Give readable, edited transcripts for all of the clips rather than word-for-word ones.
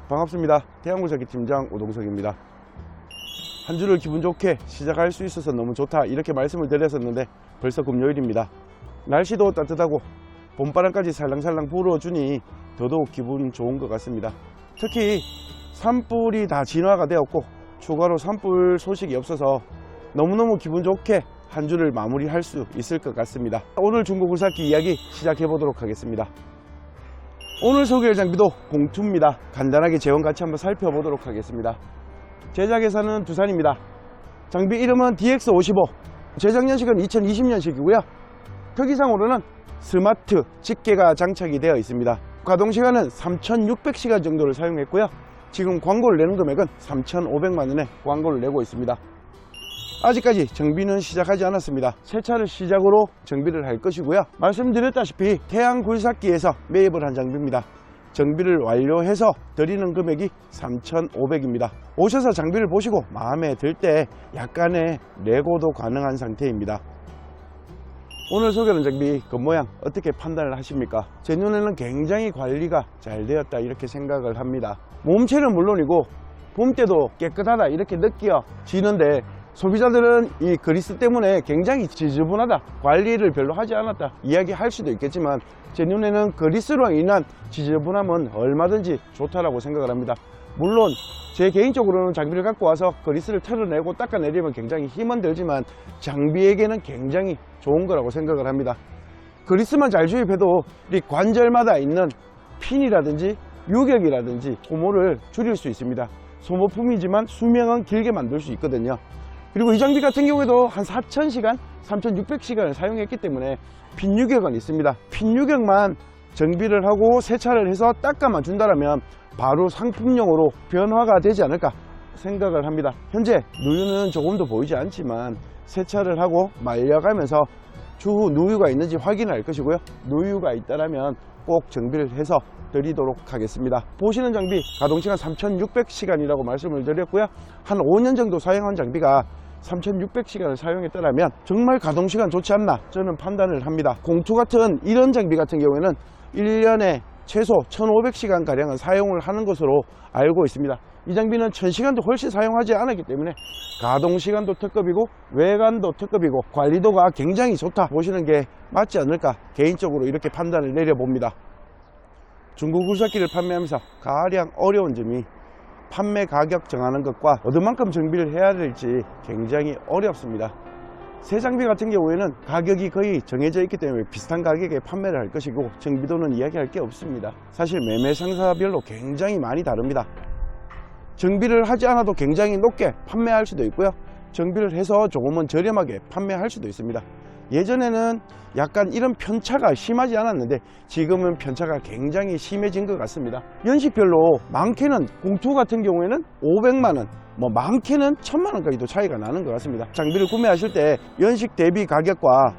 반갑습니다. 태양굴삭기 팀장 오동석입니다. 한 주를 기분 좋게 시작할 수 있어서 너무 좋다 이렇게 말씀을 드렸었는데 벌써 금요일입니다. 날씨도 따뜻하고 봄바람까지 살랑살랑 불어주니 더더욱 기분 좋은 것 같습니다. 특히 산불이 다 진화가 되었고 추가로 산불 소식이 없어서 너무너무 기분 좋게 한 주를 마무리할 수 있을 것 같습니다. 오늘 중고굴삭기 이야기 시작해 보도록 하겠습니다. 오늘 소개할 장비도 공투입니다. 간단하게 제원 같이 한번 살펴보도록 하겠습니다. 제작회사는 두산입니다. 장비 이름은 DX55, 제작 연식은 2020년식이고요 특이사항으로는 스마트 집게가 장착이 되어 있습니다. 가동시간은 3600시간 정도를 사용했고요 지금 광고를 내는 금액은 3500만원에 광고를 내고 있습니다. 아직까지 정비는 시작하지 않았습니다. 새 차를 시작으로 정비를 할 것이고요 말씀드렸다시피 태양굴삭기에서 매입을 한 장비입니다. 정비를 완료해서 드리는 금액이 3,500입니다. 오셔서 장비를 보시고 마음에 들 때 약간의 레고도 가능한 상태입니다. 오늘 소개하는 장비 겉모양 어떻게 판단을 하십니까? 제 눈에는 굉장히 관리가 잘 되었다 이렇게 생각을 합니다. 몸체는 물론이고 봄때도 깨끗하다 이렇게 느껴지는데 소비자들은 이 그리스 때문에 굉장히 지저분하다, 관리를 별로 하지 않았다 이야기할 수도 있겠지만 제 눈에는 그리스로 인한 지저분함은 얼마든지 좋다라고 생각을 합니다. 물론 제 개인적으로는 장비를 갖고 와서 그리스를 털어내고 닦아내려면 굉장히 힘은 들지만 장비에게는 굉장히 좋은 거라고 생각을 합니다. 그리스만 잘 주입해도 이 관절마다 있는 핀이라든지 유격이라든지 소모를 줄일 수 있습니다. 소모품이지만 수명은 길게 만들 수 있거든요. 그리고 이 장비 같은 경우에도 한 4000시간, 3600시간을 사용했기 때문에 핀 유격은 있습니다. 핀 유격만 정비를 하고 세차를 해서 닦아만 준다면 바로 상품용으로 변화가 되지 않을까 생각을 합니다. 현재 누유는 조금도 보이지 않지만 세차를 하고 말려가면서 추후 누유가 있는지 확인할 것이고요 누유가 있다면 꼭 정비를 해서 드리도록 하겠습니다. 보시는 장비 가동시간 3600시간이라고 말씀을 드렸고요 한 5년 정도 사용한 장비가 3600시간을 사용했다면 정말 가동시간 좋지 않나 저는 판단을 합니다. 공투 같은 이런 장비 같은 경우에는 1년에 최소 1500시간 가량은 사용을 하는 것으로 알고 있습니다. 이 장비는 1000시간도 훨씬 사용하지 않았기 때문에 가동시간도 특급이고 외관도 특급이고 관리도가 굉장히 좋다 보시는 게 맞지 않을까 개인적으로 이렇게 판단을 내려봅니다. 중고굴삭기를 판매하면서 가장 어려운 점이 판매 가격 정하는 것과 어느만큼 정비를 해야 될지 굉장히 어렵습니다. 새 장비 같은 경우에는 가격이 거의 정해져 있기 때문에 비슷한 가격에 판매를 할 것이고 정비도는 이야기할 게 없습니다. 사실 매매 상사별로 굉장히 많이 다릅니다. 정비를 하지 않아도 굉장히 높게 판매할 수도 있고요 정비를 해서 조금은 저렴하게 판매할 수도 있습니다. 예전에는 약간 이런 편차가 심하지 않았는데 지금은 편차가 굉장히 심해진 것 같습니다. 연식별로 많게는 공투 같은 경우에는 500만원 뭐 많게는 1000만원까지도 차이가 나는 것 같습니다. 장비를 구매하실 때 연식 대비 가격과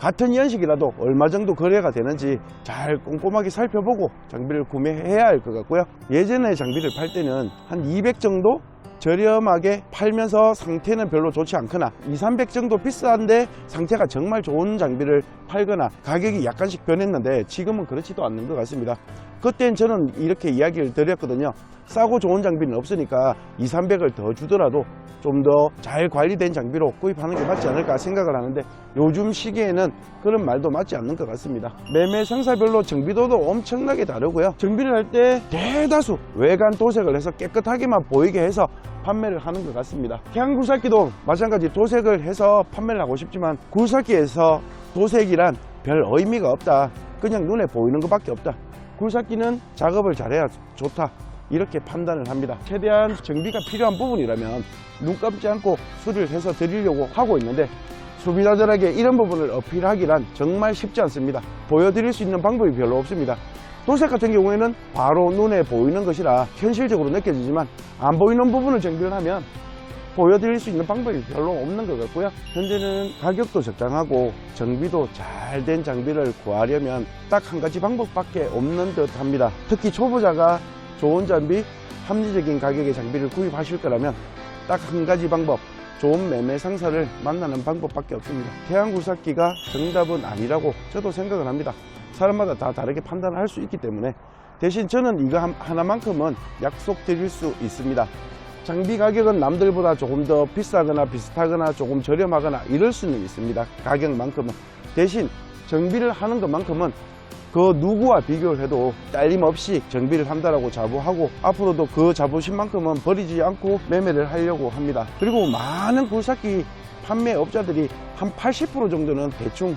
같은 연식이라도 얼마 정도 거래가 되는지 잘 꼼꼼하게 살펴보고 장비를 구매해야 할 것 같고요 예전에 장비를 팔 때는 한 200 정도 저렴하게 팔면서 상태는 별로 좋지 않거나 200~300 정도 비싼데 상태가 정말 좋은 장비를 팔거나 가격이 약간씩 변했는데 지금은 그렇지도 않는 것 같습니다. 그땐 저는 이렇게 이야기를 드렸거든요. 싸고 좋은 장비는 없으니까 200~300을 더 주더라도 좀 더 잘 관리된 장비로 구입하는 게 맞지 않을까 생각을 하는데 요즘 시기에는 그런 말도 맞지 않는 것 같습니다. 매매 상사별로 정비도도 엄청나게 다르고요 정비를 할 때 대다수 외관 도색을 해서 깨끗하게만 보이게 해서 판매를 하는 것 같습니다. 태양굴삭기도 마찬가지 도색을 해서 판매를 하고 싶지만 굴삭기에서 도색이란 별 의미가 없다, 그냥 눈에 보이는 것밖에 없다, 굴삭기는 작업을 잘해야 좋다 이렇게 판단을 합니다. 최대한 정비가 필요한 부분이라면 눈 감지 않고 수리를 해서 드리려고 하고 있는데 소비자들에게 이런 부분을 어필하기란 정말 쉽지 않습니다. 보여드릴 수 있는 방법이 별로 없습니다. 도색 같은 경우에는 바로 눈에 보이는 것이라 현실적으로 느껴지지만 안 보이는 부분을 정비를 하면 보여드릴 수 있는 방법이 별로 없는 것 같고요 현재는 가격도 적당하고 정비도 잘 된 장비를 구하려면 딱 한 가지 방법밖에 없는 듯 합니다. 특히 초보자가 좋은 장비, 합리적인 가격의 장비를 구입하실 거라면 딱 한 가지 방법, 좋은 매매 상사를 만나는 방법밖에 없습니다. 태양굴삭기가 정답은 아니라고 저도 생각을 합니다. 사람마다 다 다르게 판단을 할 수 있기 때문에 대신 저는 이거 하나만큼은 약속드릴 수 있습니다. 장비 가격은 남들보다 조금 더 비싸거나 비슷하거나 조금 저렴하거나 이럴 수는 있습니다. 가격만큼은. 대신 정비를 하는 것만큼은 그 누구와 비교를 해도 딸림없이 정비를 한다라고 자부하고 앞으로도 그 자부심만큼은 버리지 않고 매매를 하려고 합니다. 그리고 많은 굴삭기 판매업자들이 한 80% 정도는 대충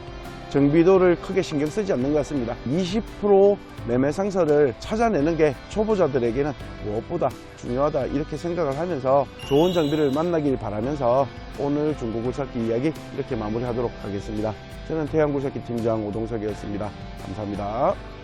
정비도를 크게 신경 쓰지 않는 것 같습니다. 20% 매매 상처를 찾아내는 게 초보자들에게는 무엇보다 중요하다 이렇게 생각을 하면서 좋은 장비를 만나길 바라면서 오늘 중고 굴삭기 이야기 이렇게 마무리하도록 하겠습니다. 저는 태양굴삭기 팀장 오동석이었습니다. 감사합니다.